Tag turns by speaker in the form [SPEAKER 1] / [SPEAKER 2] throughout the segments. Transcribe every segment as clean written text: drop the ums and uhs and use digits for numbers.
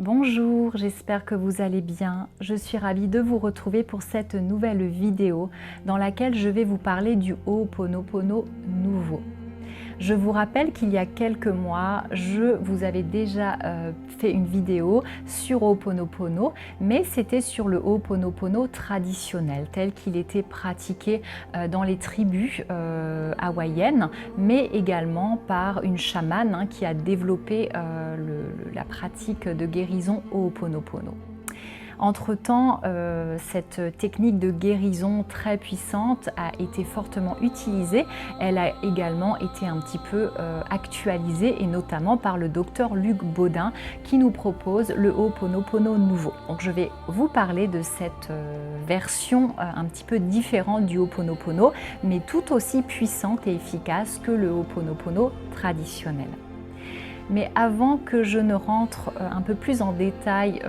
[SPEAKER 1] Bonjour, j'espère que vous allez bien. Je suis ravie de vous retrouver pour cette nouvelle vidéo dans laquelle je vais vous parler du Ho'oponopono nouveau. Je vous rappelle qu'il y a quelques mois, je vous avais déjà fait une vidéo sur Ho'oponopono, mais c'était sur le Ho'oponopono traditionnel, tel qu'il était pratiqué dans les tribus hawaïennes, mais également par une chamane qui a développé la pratique de guérison Ho'oponopono. Entre-temps, cette technique de guérison très puissante a été fortement utilisée. Elle a également été un petit peu actualisée, et notamment par le docteur Luc Baudin qui nous propose le Ho'oponopono nouveau. Donc je vais vous parler de cette version un petit peu différente du Ho'oponopono, mais tout aussi puissante et efficace que le Ho'oponopono traditionnel. Mais avant que je ne rentre un peu plus en détail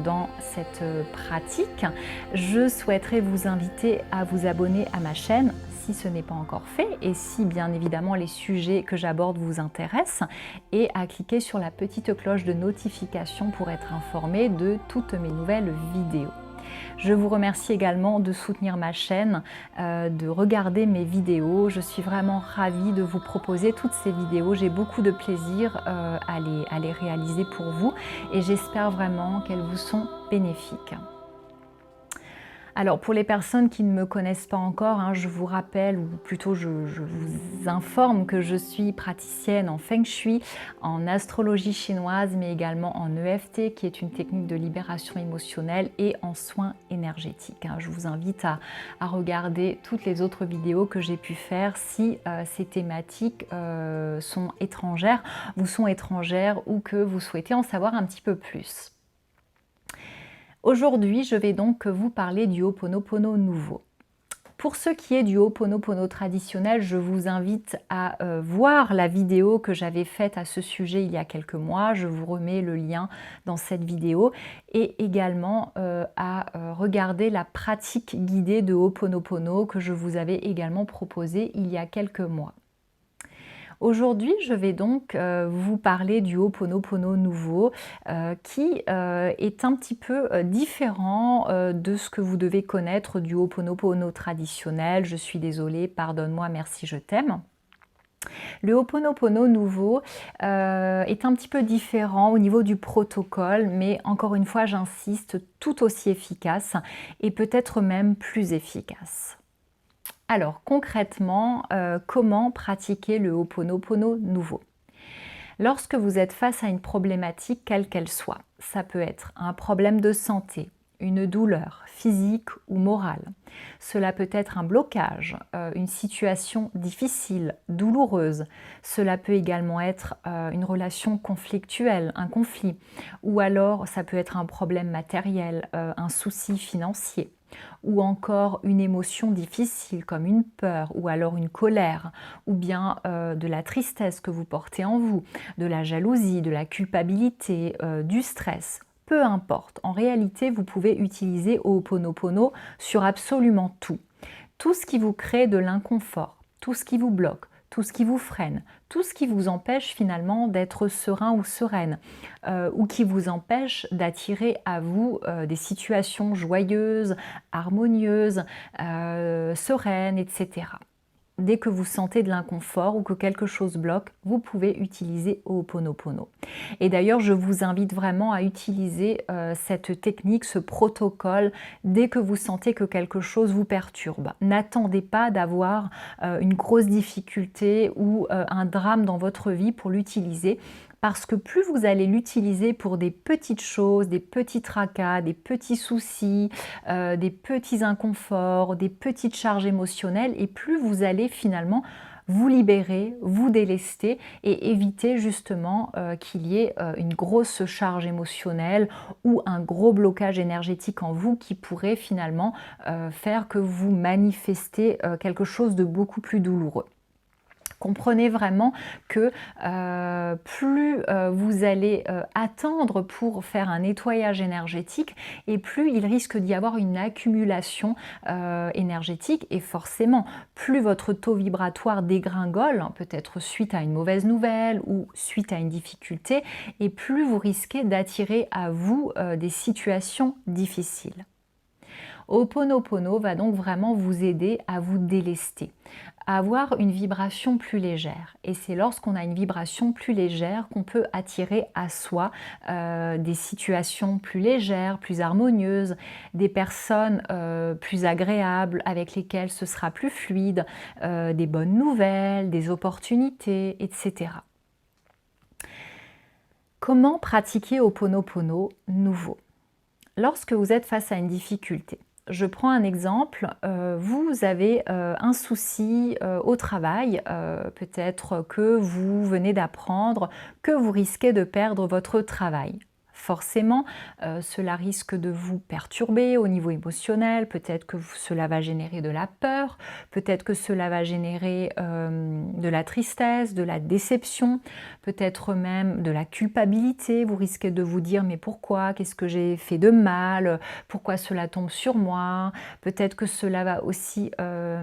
[SPEAKER 1] dans cette pratique, je souhaiterais vous inviter à vous abonner à ma chaîne si ce n'est pas encore fait et si bien évidemment les sujets que j'aborde vous intéressent, et à cliquer sur la petite cloche de notification pour être informé de toutes mes nouvelles vidéos. Je vous remercie également de soutenir ma chaîne, de regarder mes vidéos. Je suis vraiment ravie de vous proposer toutes ces vidéos. J'ai beaucoup de plaisir à les réaliser pour vous et j'espère vraiment qu'elles vous sont bénéfiques. Alors pour les personnes qui ne me connaissent pas encore, je vous rappelle, ou plutôt je vous informe que je suis praticienne en Feng Shui, en astrologie chinoise, mais également en EFT, qui est une technique de libération émotionnelle, et en soins énergétiques. Je vous invite à regarder toutes les autres vidéos que j'ai pu faire si ces thématiques sont étrangères, vous sont étrangères, ou que vous souhaitez en savoir un petit peu plus. Aujourd'hui, je vais donc vous parler du Ho'oponopono nouveau. Pour ce qui est du Ho'oponopono traditionnel, je vous invite à voir la vidéo que j'avais faite à ce sujet il y a quelques mois. Je vous remets le lien dans cette vidéo, et également à regarder la pratique guidée de Ho'oponopono que je vous avais également proposée il y a quelques mois. Aujourd'hui, je vais donc vous parler du Ho'oponopono nouveau qui est un petit peu différent de ce que vous devez connaître du Ho'oponopono traditionnel. Je suis désolée, pardonne-moi, merci, je t'aime. Le Ho'oponopono nouveau est un petit peu différent au niveau du protocole, mais encore une fois, j'insiste, tout aussi efficace et peut-être même plus efficace. Alors concrètement, comment pratiquer le Ho'oponopono nouveau? Lorsque vous êtes face à une problématique quelle qu'elle soit, ça peut être un problème de santé, une douleur physique ou morale. Cela peut être un blocage, une situation difficile, douloureuse. Cela peut également être une relation conflictuelle, un conflit. Ou alors ça peut être un problème matériel, un souci financier. Ou encore une émotion difficile comme une peur ou alors une colère, ou bien de la tristesse que vous portez en vous, de la jalousie, de la culpabilité, du stress. Peu importe, en réalité, vous pouvez utiliser Ho'oponopono sur absolument tout. Tout ce qui vous crée de l'inconfort, tout ce qui vous bloque, tout ce qui vous freine, tout ce qui vous empêche finalement d'être serein ou sereine, ou qui vous empêche d'attirer à vous des situations joyeuses, harmonieuses, sereines, etc. Dès que vous sentez de l'inconfort ou que quelque chose bloque, vous pouvez utiliser Ho'oponopono. Et d'ailleurs, je vous invite vraiment à utiliser cette technique, ce protocole, dès que vous sentez que quelque chose vous perturbe. N'attendez pas d'avoir une grosse difficulté ou un drame dans votre vie pour l'utiliser. Parce que plus vous allez l'utiliser pour des petites choses, des petits tracas, des petits soucis, des petits inconforts, des petites charges émotionnelles, et plus vous allez finalement vous libérer, vous délester et éviter justement qu'il y ait une grosse charge émotionnelle ou un gros blocage énergétique en vous qui pourrait finalement faire que vous manifestez quelque chose de beaucoup plus douloureux. Comprenez vraiment que plus vous allez attendre pour faire un nettoyage énergétique et plus il risque d'y avoir une accumulation énergétique et forcément plus votre taux vibratoire dégringole, peut-être suite à une mauvaise nouvelle ou suite à une difficulté, et plus vous risquez d'attirer à vous des situations difficiles. Ho'oponopono va donc vraiment vous aider à vous délester, à avoir une vibration plus légère. Et c'est lorsqu'on a une vibration plus légère qu'on peut attirer à soi des situations plus légères, plus harmonieuses, des personnes plus agréables avec lesquelles ce sera plus fluide, des bonnes nouvelles, des opportunités, etc. Comment pratiquer Ho'oponopono nouveau? Lorsque vous êtes face à une difficulté, je prends un exemple, vous avez un souci au travail, peut-être que vous venez d'apprendre que vous risquez de perdre votre travail. Forcément, cela risque de vous perturber au niveau émotionnel, peut-être que cela va générer de la peur, peut-être que cela va générer de la tristesse, de la déception, peut-être même de la culpabilité. Vous risquez de vous dire mais pourquoi? Qu'est-ce que j'ai fait de mal? Pourquoi cela tombe sur moi? Peut-être que cela va aussi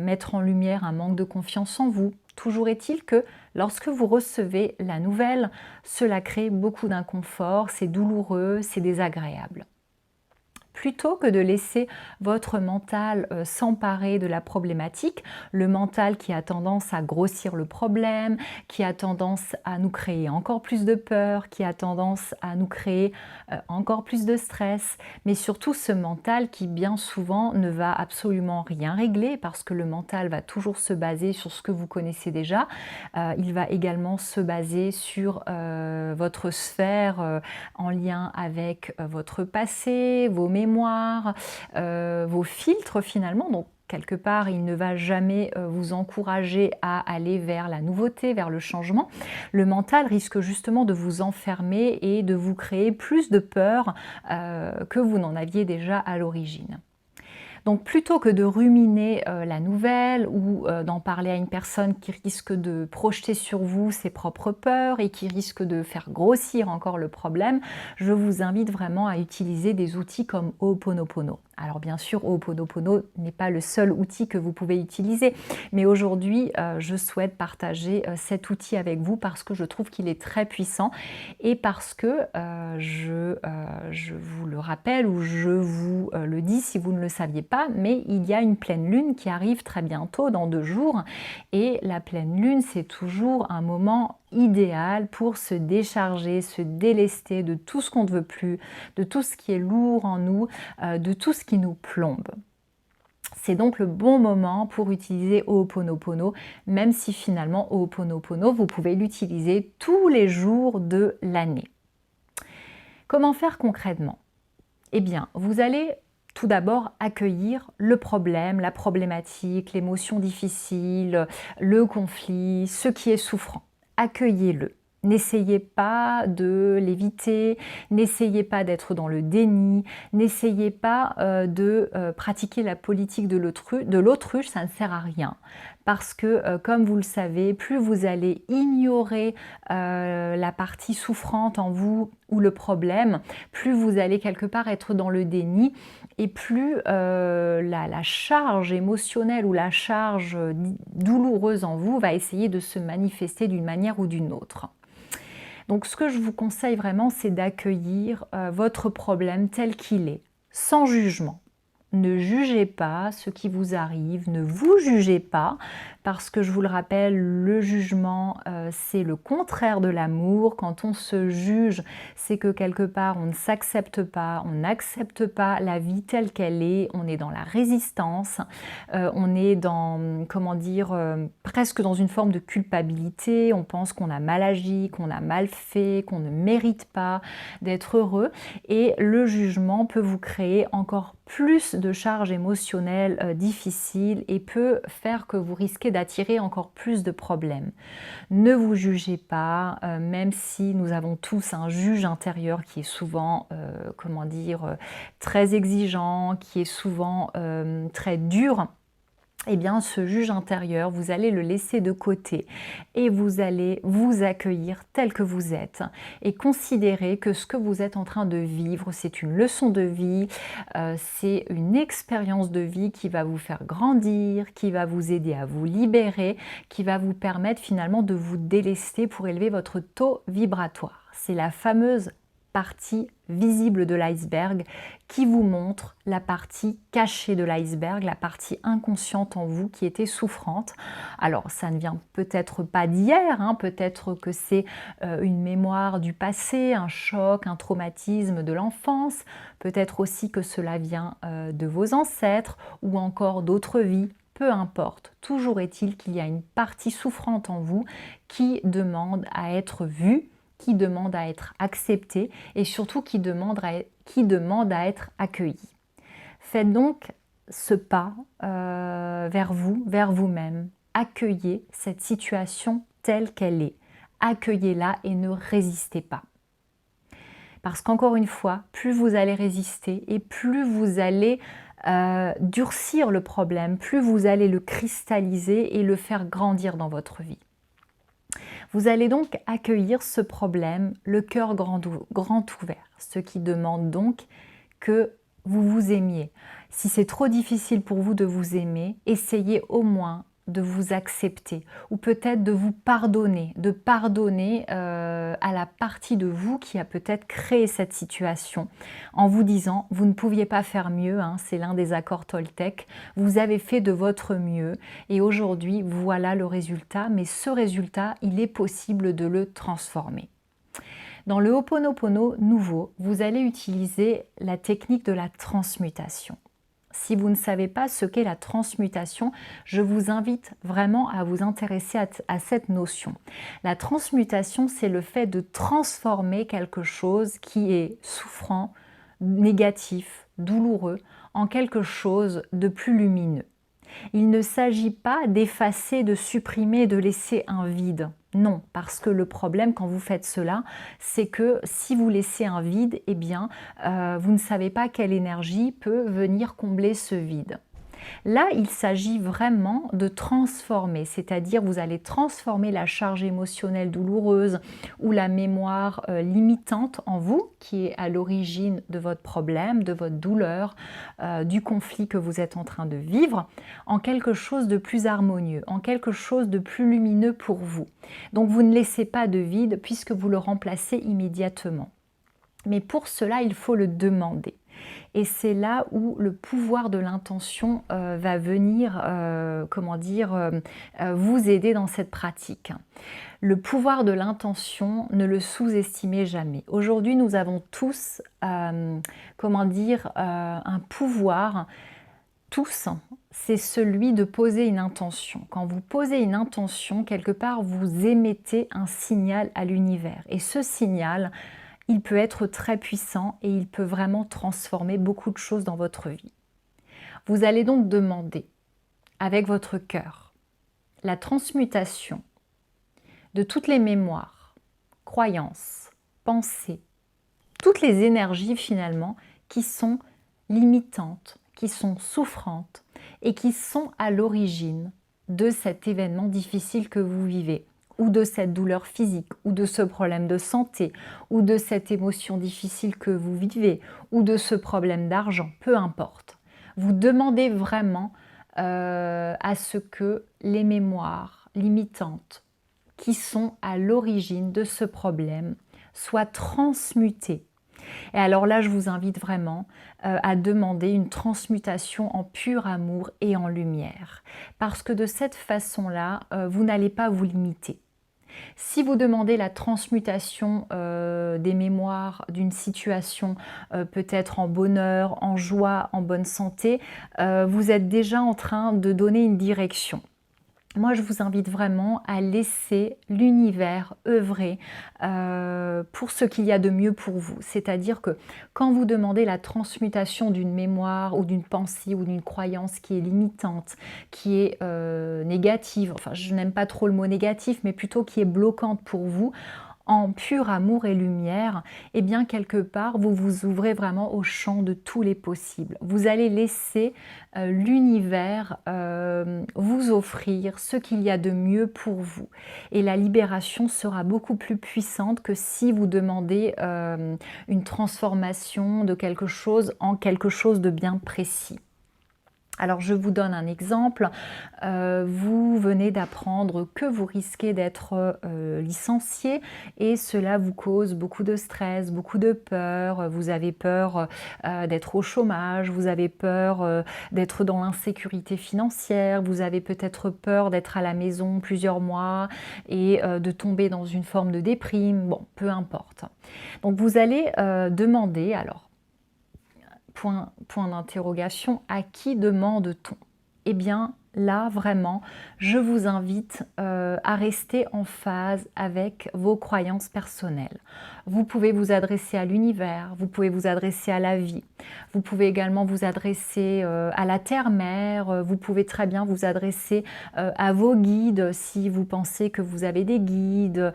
[SPEAKER 1] mettre en lumière un manque de confiance en vous. Toujours est-il que lorsque vous recevez la nouvelle, cela crée beaucoup d'inconfort, c'est douloureux, c'est désagréable. Plutôt que de laisser votre mental s'emparer de la problématique, le mental qui a tendance à grossir le problème, qui a tendance à nous créer encore plus de peur, qui a tendance à nous créer encore plus de stress, mais surtout ce mental qui bien souvent ne va absolument rien régler parce que le mental va toujours se baser sur ce que vous connaissez déjà. Il va également se baser sur votre sphère en lien avec votre passé, vos mémoires, vos filtres finalement. Donc quelque part, il ne va jamais vous encourager à aller vers la nouveauté, vers le changement. Le mental risque justement de vous enfermer et de vous créer plus de peur que vous n'en aviez déjà à l'origine. Donc plutôt que de ruminer la nouvelle ou d'en parler à une personne qui risque de projeter sur vous ses propres peurs et qui risque de faire grossir encore le problème, je vous invite vraiment à utiliser des outils comme Ho'oponopono. Alors bien sûr, Ho'oponopono n'est pas le seul outil que vous pouvez utiliser, mais aujourd'hui, je souhaite partager cet outil avec vous parce que je trouve qu'il est très puissant et parce que je vous le rappelle ou je vous le dis si vous ne le saviez pas, mais il y a une pleine lune qui arrive très bientôt, dans 2 jours, et la pleine lune, c'est toujours un moment idéal pour se décharger, se délester de tout ce qu'on ne veut plus, de tout ce qui est lourd en nous, de tout ce qui nous plombe. C'est donc le bon moment pour utiliser Ho'oponopono, même si finalement Ho'oponopono, vous pouvez l'utiliser tous les jours de l'année. Comment faire concrètement? Eh bien, vous allez tout d'abord accueillir le problème, la problématique, l'émotion difficile, le conflit, ce qui est souffrant. Accueillez-le. N'essayez pas de l'éviter, n'essayez pas d'être dans le déni, n'essayez pas de pratiquer la politique de l'autruche, ça ne sert à rien. Parce que, comme vous le savez, plus vous allez ignorer la partie souffrante en vous ou le problème, plus vous allez quelque part être dans le déni et plus la charge émotionnelle ou la charge douloureuse en vous va essayer de se manifester d'une manière ou d'une autre. Donc ce que je vous conseille vraiment, c'est d'accueillir votre problème tel qu'il est, sans jugement. Ne jugez pas ce qui vous arrive, ne vous jugez pas, parce que je vous le rappelle, le jugement, c'est le contraire de l'amour. Quand on se juge, c'est que quelque part, on ne s'accepte pas, on n'accepte pas la vie telle qu'elle est, on est dans la résistance, on est dans, comment dire, presque dans une forme de culpabilité, on pense qu'on a mal agi, qu'on a mal fait, qu'on ne mérite pas d'être heureux, et le jugement peut vous créer encore plus de charges émotionnelles difficiles et peut faire que vous risquez d'attirer encore plus de problèmes. Ne vous jugez pas, même si nous avons tous un juge intérieur qui est souvent, comment dire, très exigeant, qui est souvent très dur. eh bien, ce juge intérieur, vous allez le laisser de côté et vous allez vous accueillir tel que vous êtes et considérer que ce que vous êtes en train de vivre, c'est une leçon de vie, c'est une expérience de vie qui va vous faire grandir, qui va vous aider à vous libérer, qui va vous permettre finalement de vous délester pour élever votre taux vibratoire. C'est la fameuse partie visible de l'iceberg qui vous montre la partie cachée de l'iceberg, la partie inconsciente en vous qui était souffrante. Alors ça ne vient peut-être pas d'hier, hein, peut-être que c'est une mémoire du passé, un choc, un traumatisme de l'enfance, peut-être aussi que cela vient de vos ancêtres ou encore d'autres vies. Peu importe, toujours est-il qu'il y a une partie souffrante en vous qui demande à être vue, qui demande à être accepté et surtout qui demande à être accueilli. Faites donc ce pas vers vous, vers vous-même. Accueillez cette situation telle qu'elle est. Accueillez-la et ne résistez pas. Parce qu'encore une fois, plus vous allez résister et plus vous allez durcir le problème, plus vous allez le cristalliser et le faire grandir dans votre vie. Vous allez donc accueillir ce problème, le cœur grand ouvert, ce qui demande donc que vous vous aimiez. Si c'est trop difficile pour vous de vous aimer, essayez au moins de vous accepter ou peut-être de vous pardonner, à la partie de vous qui a peut-être créé cette situation en vous disant vous ne pouviez pas faire mieux, hein, c'est l'un des accords Toltec, vous avez fait de votre mieux et aujourd'hui voilà le résultat, mais ce résultat il est possible de le transformer. Dans le Ho'oponopono nouveau, vous allez utiliser la technique de la transmutation. Si vous ne savez pas ce qu'est la transmutation, je vous invite vraiment à vous intéresser à cette notion. La transmutation, c'est le fait de transformer quelque chose qui est souffrant, négatif, douloureux, en quelque chose de plus lumineux. Il ne s'agit pas d'effacer, de supprimer, de laisser un vide. Non, parce que le problème quand vous faites cela, c'est que si vous laissez un vide, eh bien, vous ne savez pas quelle énergie peut venir combler ce vide. Là, il s'agit vraiment de transformer, c'est-à-dire vous allez transformer la charge émotionnelle douloureuse ou la mémoire limitante en vous, qui est à l'origine de votre problème, de votre douleur, du conflit que vous êtes en train de vivre, en quelque chose de plus harmonieux, en quelque chose de plus lumineux pour vous. Donc vous ne laissez pas de vide puisque vous le remplacez immédiatement. Mais pour cela, il faut le demander. Et c'est là où le pouvoir de l'intention va venir, vous aider dans cette pratique. Le pouvoir de l'intention, ne le sous-estimez jamais. Aujourd'hui, nous avons tous, un pouvoir, tous, c'est celui de poser une intention. Quand vous posez une intention, quelque part, vous émettez un signal à l'univers. Et ce signal, il peut être très puissant et il peut vraiment transformer beaucoup de choses dans votre vie. Vous allez donc demander, avec votre cœur, la transmutation de toutes les mémoires, croyances, pensées, toutes les énergies finalement qui sont limitantes, qui sont souffrantes et qui sont à l'origine de cet événement difficile que vous vivez, ou de cette douleur physique, ou de ce problème de santé, ou de cette émotion difficile que vous vivez, ou de ce problème d'argent, peu importe. Vous demandez vraiment à ce que les mémoires limitantes qui sont à l'origine de ce problème soient transmutées. Et alors là, je vous invite vraiment à demander une transmutation en pur amour et en lumière. Parce que de cette façon-là, vous n'allez pas vous limiter. Si vous demandez la transmutation des mémoires d'une situation, peut-être en bonheur, en joie, en bonne santé, vous êtes déjà en train de donner une direction. Moi, je vous invite vraiment à laisser l'univers œuvrer pour ce qu'il y a de mieux pour vous. C'est-à-dire que quand vous demandez la transmutation d'une mémoire ou d'une pensée ou d'une croyance qui est limitante, qui est négative, enfin je n'aime pas trop le mot négatif, mais plutôt qui est bloquante pour vous, en pur amour et lumière, et bien quelque part, vous vous ouvrez vraiment au champ de tous les possibles. Vous allez laisser l'univers vous offrir ce qu'il y a de mieux pour vous. Et la libération sera beaucoup plus puissante que si vous demandez une transformation de quelque chose en quelque chose de bien précis. Alors je vous donne un exemple, vous venez d'apprendre que vous risquez d'être licencié et cela vous cause beaucoup de stress, beaucoup de peur, vous avez peur d'être au chômage, vous avez peur d'être dans l'insécurité financière, vous avez peut-être peur d'être à la maison plusieurs mois et de tomber dans une forme de déprime, bon, peu importe. Donc vous allez demander alors, point d'interrogation, à qui demande-t-on? Eh bien, là, vraiment, je vous invite à rester en phase avec vos croyances personnelles. Vous pouvez vous adresser à l'univers, vous pouvez vous adresser à la vie, vous pouvez également vous adresser à la terre-mère, vous pouvez très bien vous adresser à vos guides si vous pensez que vous avez des guides,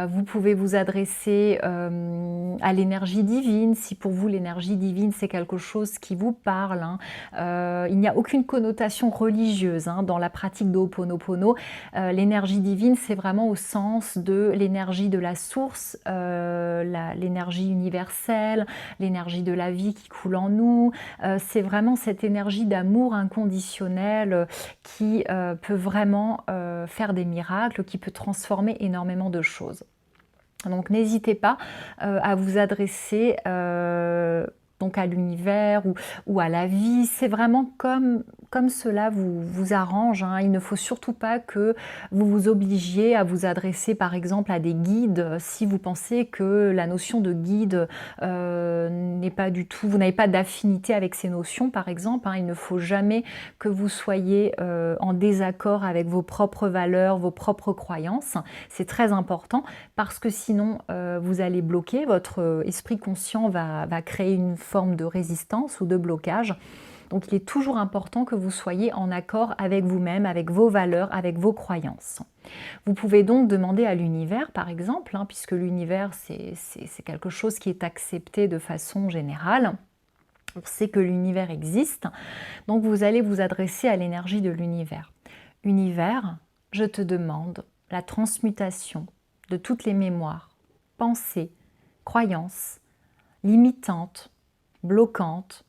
[SPEAKER 1] vous pouvez vous adresser à l'énergie divine si pour vous l'énergie divine c'est quelque chose qui vous parle. Il n'y a aucune connotation religieuse dans la pratique de Ho'oponopono. L'énergie divine, c'est vraiment au sens de l'énergie de la source, l'énergie universelle, l'énergie de la vie qui coule en nous. C'est vraiment cette énergie d'amour inconditionnel qui peut vraiment faire des miracles, qui peut transformer énormément de choses. Donc n'hésitez pas à vous adresser donc à l'univers ou à la vie, c'est vraiment comme cela vous arrange. Il ne faut surtout pas que vous vous obligiez à vous adresser par exemple à des guides si vous pensez que la notion de guide n'est pas du tout, vous n'avez pas d'affinité avec ces notions par exemple. Il ne faut jamais que vous soyez en désaccord avec vos propres valeurs, vos propres croyances. C'est très important parce que sinon vous allez bloquer, votre esprit conscient va créer une forme de résistance ou de blocage. Donc il est toujours important que vous soyez en accord avec vous-même, avec vos valeurs, avec vos croyances. Vous pouvez donc demander à l'univers par exemple, puisque l'univers c'est quelque chose qui est accepté de façon générale. On sait que l'univers existe, donc vous allez vous adresser à l'énergie de l'univers. Univers, je te demande la transmutation de toutes les mémoires, pensées, croyances, limitantes, bloquantes,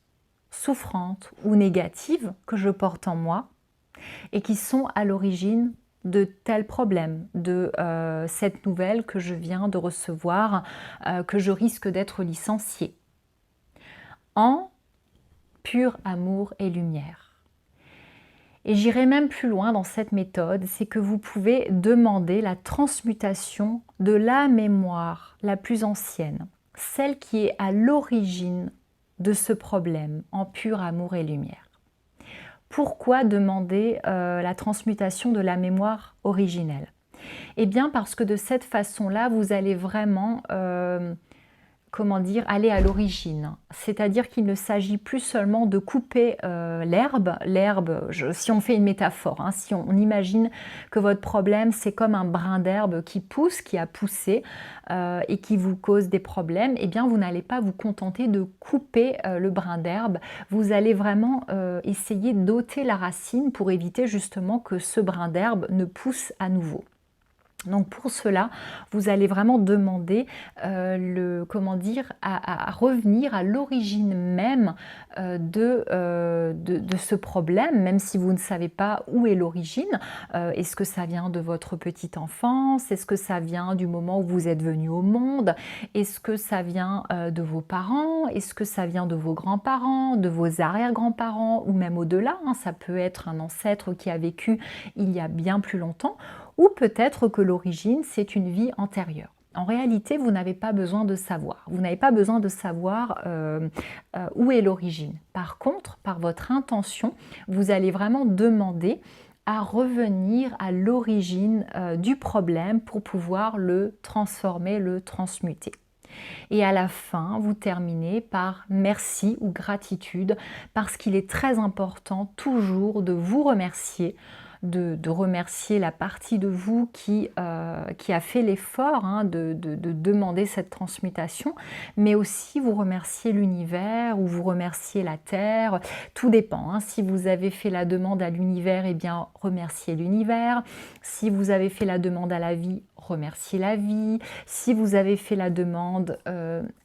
[SPEAKER 1] souffrantes ou négatives que je porte en moi et qui sont à l'origine de tels problèmes, de cette nouvelle que je viens de recevoir, que je risque d'être licenciée. En pur amour et lumière. Et j'irai même plus loin dans cette méthode, c'est que vous pouvez demander la transmutation de la mémoire la plus ancienne, celle qui est à l'origine de ce problème, en pur amour et lumière. Pourquoi demander la transmutation de la mémoire originelle? Eh bien parce que de cette façon-là, vous allez vraiment aller à l'origine. C'est-à-dire qu'il ne s'agit plus seulement de couper l'herbe. L'herbe, si on fait une métaphore, si on imagine que votre problème, c'est comme un brin d'herbe qui pousse, qui a poussé et qui vous cause des problèmes, eh bien vous n'allez pas vous contenter de couper le brin d'herbe. Vous allez vraiment essayer d'ôter la racine pour éviter justement que ce brin d'herbe ne pousse à nouveau. Donc pour cela, vous allez vraiment demander à revenir à l'origine même de ce problème, même si vous ne savez pas où est l'origine. Est-ce que ça vient de votre petite enfance? Est-ce que ça vient du moment où vous êtes venu au monde? Est-ce que ça vient de vos parents? Est-ce que ça vient de vos grands-parents, de vos arrière-grands-parents ou même au-delà? Ça peut être un ancêtre qui a vécu il y a bien plus longtemps. Ou peut-être que l'origine, c'est une vie antérieure. En réalité, vous n'avez pas besoin de savoir. Vous n'avez pas besoin de savoir où est l'origine. Par contre, par votre intention, vous allez vraiment demander à revenir à l'origine du problème pour pouvoir le transformer, le transmuter. Et à la fin, vous terminez par merci ou gratitude parce qu'il est très important toujours de vous remercier de remercier la partie de vous qui a fait l'effort hein, de demander cette transmutation, mais aussi vous remercier l'univers ou vous remercier la Terre, tout dépend. Hein. Si vous avez fait la demande à l'univers, eh bien remerciez l'univers. Si vous avez fait la demande à la vie, remerciez la vie. Si vous avez fait la demande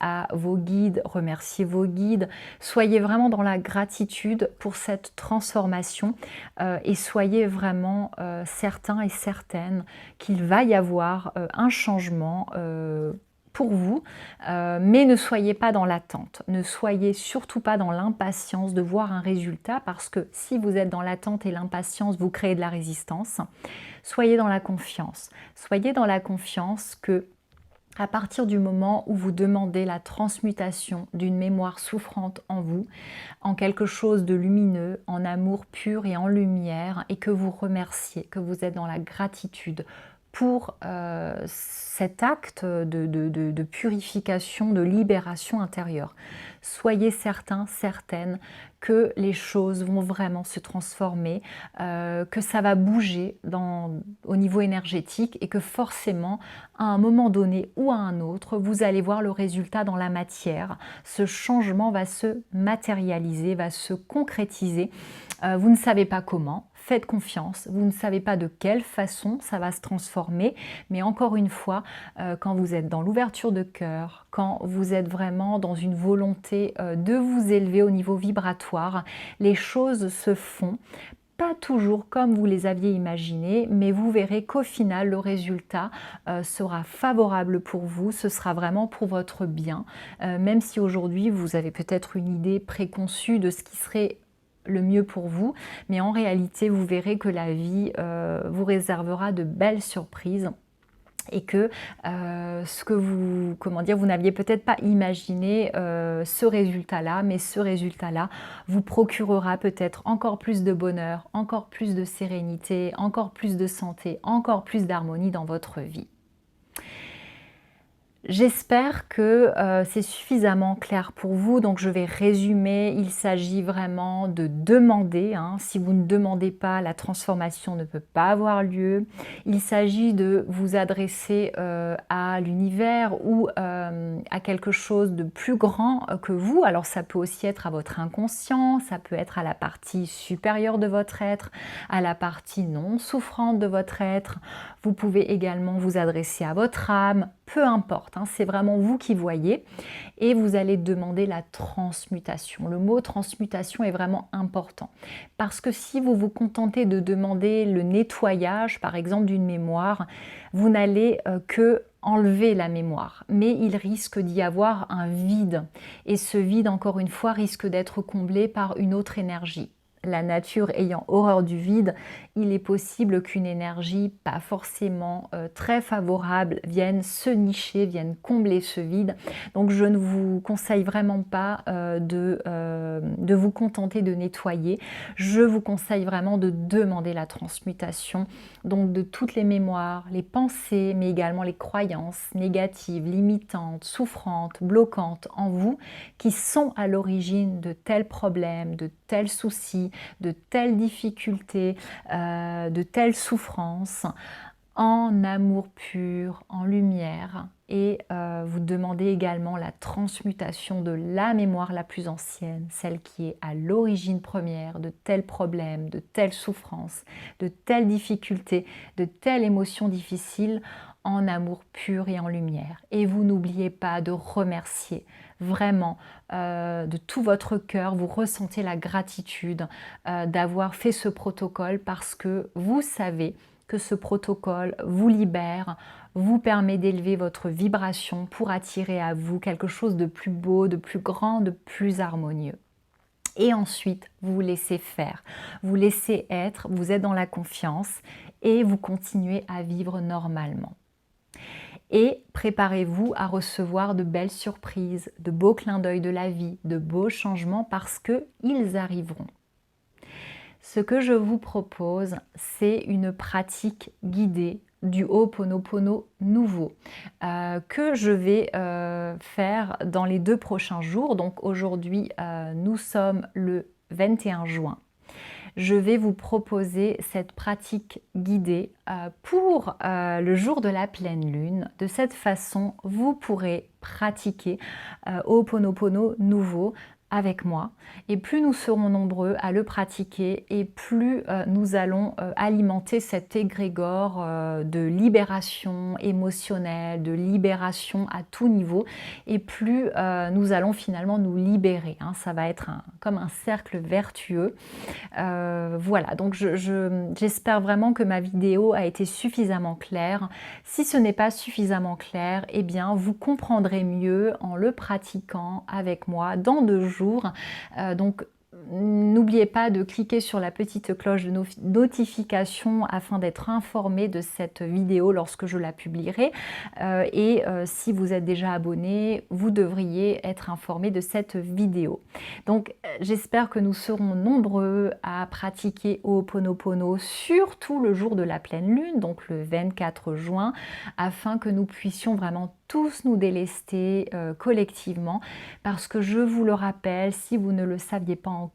[SPEAKER 1] à vos guides, remerciez vos guides. Soyez vraiment dans la gratitude pour cette transformation et soyez vraiment certains et certaines qu'il va y avoir un changement pour vous, mais ne soyez pas dans l'attente, ne soyez surtout pas dans l'impatience de voir un résultat, parce que si vous êtes dans l'attente et l'impatience, vous créez de la résistance. Soyez dans la confiance que à partir du moment où vous demandez la transmutation d'une mémoire souffrante en vous, en quelque chose de lumineux, en amour pur et en lumière, et que vous remerciez, que vous êtes dans la gratitude pour cet acte de purification, de libération intérieure. Soyez certains, certaines que les choses vont vraiment se transformer, que ça va bouger au niveau énergétique et que forcément, à un moment donné ou à un autre, vous allez voir le résultat dans la matière. Ce changement va se matérialiser, va se concrétiser. Vous ne savez pas comment. Faites confiance, vous ne savez pas de quelle façon ça va se transformer, mais encore une fois, quand vous êtes dans l'ouverture de cœur, quand vous êtes vraiment dans une volonté de vous élever au niveau vibratoire, les choses se font. Pas toujours comme vous les aviez imaginé, mais vous verrez qu'au final, le résultat sera favorable pour vous, ce sera vraiment pour votre bien, même si aujourd'hui, vous avez peut-être une idée préconçue de ce qui serait le mieux pour vous, mais en réalité, vous verrez que la vie vous réservera de belles surprises et que ce que vous n'aviez peut-être pas imaginé ce résultat-là, mais ce résultat-là vous procurera peut-être encore plus de bonheur, encore plus de sérénité, encore plus de santé, encore plus d'harmonie dans votre vie. J'espère que c'est suffisamment clair pour vous, donc je vais résumer. Il s'agit vraiment de demander. Hein. Si vous ne demandez pas, la transformation ne peut pas avoir lieu. Il s'agit de vous adresser à l'univers ou à quelque chose de plus grand que vous. Alors ça peut aussi être à votre inconscient, ça peut être à la partie supérieure de votre être, à la partie non souffrante de votre être. Vous pouvez également vous adresser à votre âme, peu importe, hein, c'est vraiment vous qui voyez, et vous allez demander la transmutation. Le mot transmutation est vraiment important, parce que si vous vous contentez de demander le nettoyage, par exemple, d'une mémoire, vous n'allez que enlever la mémoire, mais il risque d'y avoir un vide, et ce vide, encore une fois, risque d'être comblé par une autre énergie. La nature ayant horreur du vide, il est possible qu'une énergie pas forcément très favorable vienne se nicher, vienne combler ce vide. Donc je ne vous conseille vraiment pas de vous contenter de nettoyer. Je vous conseille vraiment de demander la transmutation, donc de toutes les mémoires, les pensées, mais également les croyances négatives, limitantes, souffrantes, bloquantes en vous, qui sont à l'origine de tels problèmes, de tels soucis, de telles difficultés, de telles souffrances, en amour pur, en lumière. Et vous demandez également la transmutation de la mémoire la plus ancienne, celle qui est à l'origine première de tels problèmes, de telles souffrances, de telles difficultés, de telles émotions difficiles, en amour pur et en lumière. Et vous n'oubliez pas de remercier vraiment de tout votre cœur, vous ressentez la gratitude d'avoir fait ce protocole, parce que vous savez que ce protocole vous libère, vous permet d'élever votre vibration pour attirer à vous quelque chose de plus beau, de plus grand, de plus harmonieux. Et ensuite, vous vous laissez faire, vous laissez être, vous êtes dans la confiance et vous continuez à vivre normalement. Et préparez-vous à recevoir de belles surprises, de beaux clins d'œil de la vie, de beaux changements, parce qu'ils arriveront. Ce que je vous propose, c'est une pratique guidée du Ho'oponopono nouveau que je vais faire dans les 2 prochains jours. Donc aujourd'hui, nous sommes le 21 juin. je vais vous proposer cette pratique guidée pour le jour de la pleine lune. De cette façon, vous pourrez pratiquer Ho'oponopono nouveau avec moi, et plus nous serons nombreux à le pratiquer et plus nous allons alimenter cet égrégore de libération émotionnelle, de libération à tout niveau, et plus nous allons finalement nous libérer, hein. Ça va être comme un cercle vertueux. Voilà, donc j'espère vraiment que ma vidéo a été suffisamment claire. Si ce n'est pas suffisamment clair, eh bien vous comprendrez mieux en le pratiquant avec moi dans 2 jours. Donc n'oubliez pas de cliquer sur la petite cloche de notification afin d'être informé de cette vidéo lorsque je la publierai. Si vous êtes déjà abonné, vous devriez être informé de cette vidéo. Donc j'espère que nous serons nombreux à pratiquer Ho'oponopono, surtout le jour de la pleine lune, donc le 24 juin, afin que nous puissions vraiment tous nous délester collectivement, parce que je vous le rappelle, si vous ne le saviez pas encore,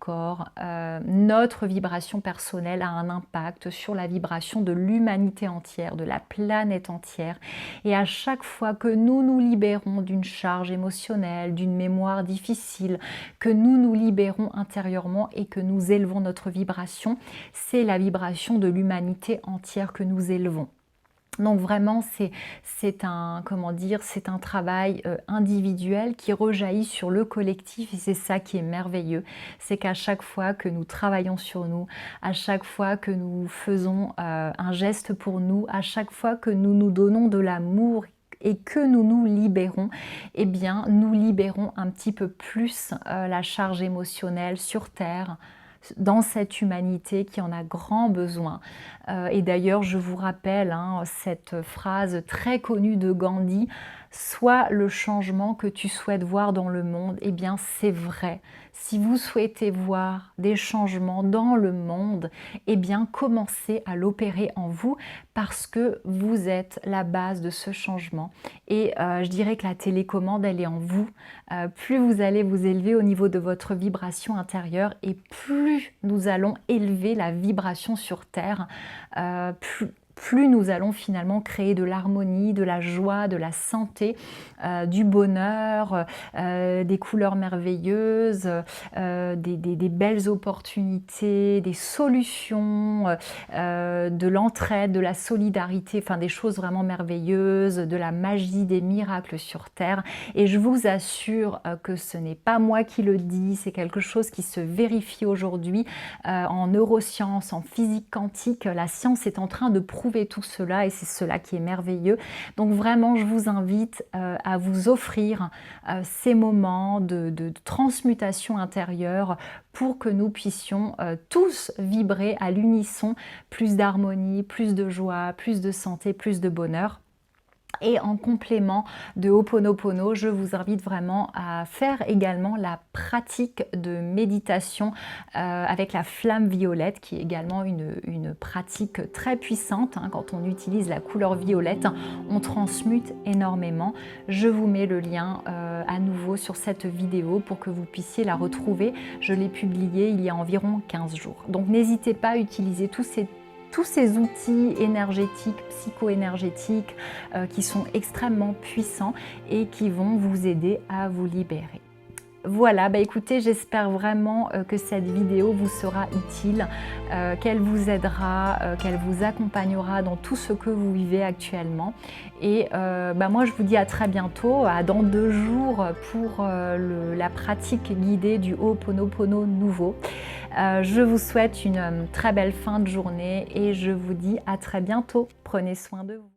[SPEAKER 1] notre vibration personnelle a un impact sur la vibration de l'humanité entière, de la planète entière, et à chaque fois que nous nous libérons d'une charge émotionnelle, d'une mémoire difficile, que nous nous libérons intérieurement et que nous élevons notre vibration, c'est la vibration de l'humanité entière que nous élevons. Donc vraiment, c'est un travail individuel qui rejaillit sur le collectif, et c'est ça qui est merveilleux. C'est qu'à chaque fois que nous travaillons sur nous, à chaque fois que nous faisons un geste pour nous, à chaque fois que nous nous donnons de l'amour et que nous nous libérons, eh bien nous libérons un petit peu plus la charge émotionnelle sur Terre, dans cette humanité qui en a grand besoin. Et d'ailleurs, je vous rappelle cette phrase très connue de Gandhi: sois le changement que tu souhaites voir dans le monde. Eh bien, c'est vrai. Si vous souhaitez voir des changements dans le monde, eh bien, commencez à l'opérer en vous, parce que vous êtes la base de ce changement. Et je dirais que la télécommande, elle est en vous. Plus vous allez vous élever au niveau de votre vibration intérieure, et plus nous allons élever la vibration sur Terre, plus nous allons finalement créer de l'harmonie, de la joie, de la santé, du bonheur, des couleurs merveilleuses, des belles opportunités, des solutions, de l'entraide, de la solidarité, enfin des choses vraiment merveilleuses, de la magie, des miracles sur Terre. Et je vous assure que ce n'est pas moi qui le dis, c'est quelque chose qui se vérifie aujourd'hui en neurosciences, en physique quantique. La science est en train de prouver tout cela, et c'est cela qui est merveilleux. Donc vraiment, je vous invite à vous offrir ces moments de transmutation intérieure pour que nous puissions tous vibrer à l'unisson, plus d'harmonie, plus de joie, plus de santé, plus de bonheur. Et en complément de Ho'oponopono, je vous invite vraiment à faire également la pratique de méditation avec la flamme violette, qui est également une pratique très puissante. Quand on utilise la couleur violette, on transmute énormément. Je vous mets le lien à nouveau sur cette vidéo pour que vous puissiez la retrouver. Je l'ai publiée il y a environ 15 jours. Donc n'hésitez pas à utiliser tous ces outils énergétiques, psycho-énergétiques qui sont extrêmement puissants et qui vont vous aider à vous libérer. Voilà, écoutez, j'espère vraiment que cette vidéo vous sera utile, qu'elle vous aidera, qu'elle vous accompagnera dans tout ce que vous vivez actuellement. Et moi, je vous dis à très bientôt, dans 2 jours, pour la pratique guidée du Ho'oponopono nouveau. Je vous souhaite une très belle fin de journée et je vous dis à très bientôt. Prenez soin de vous.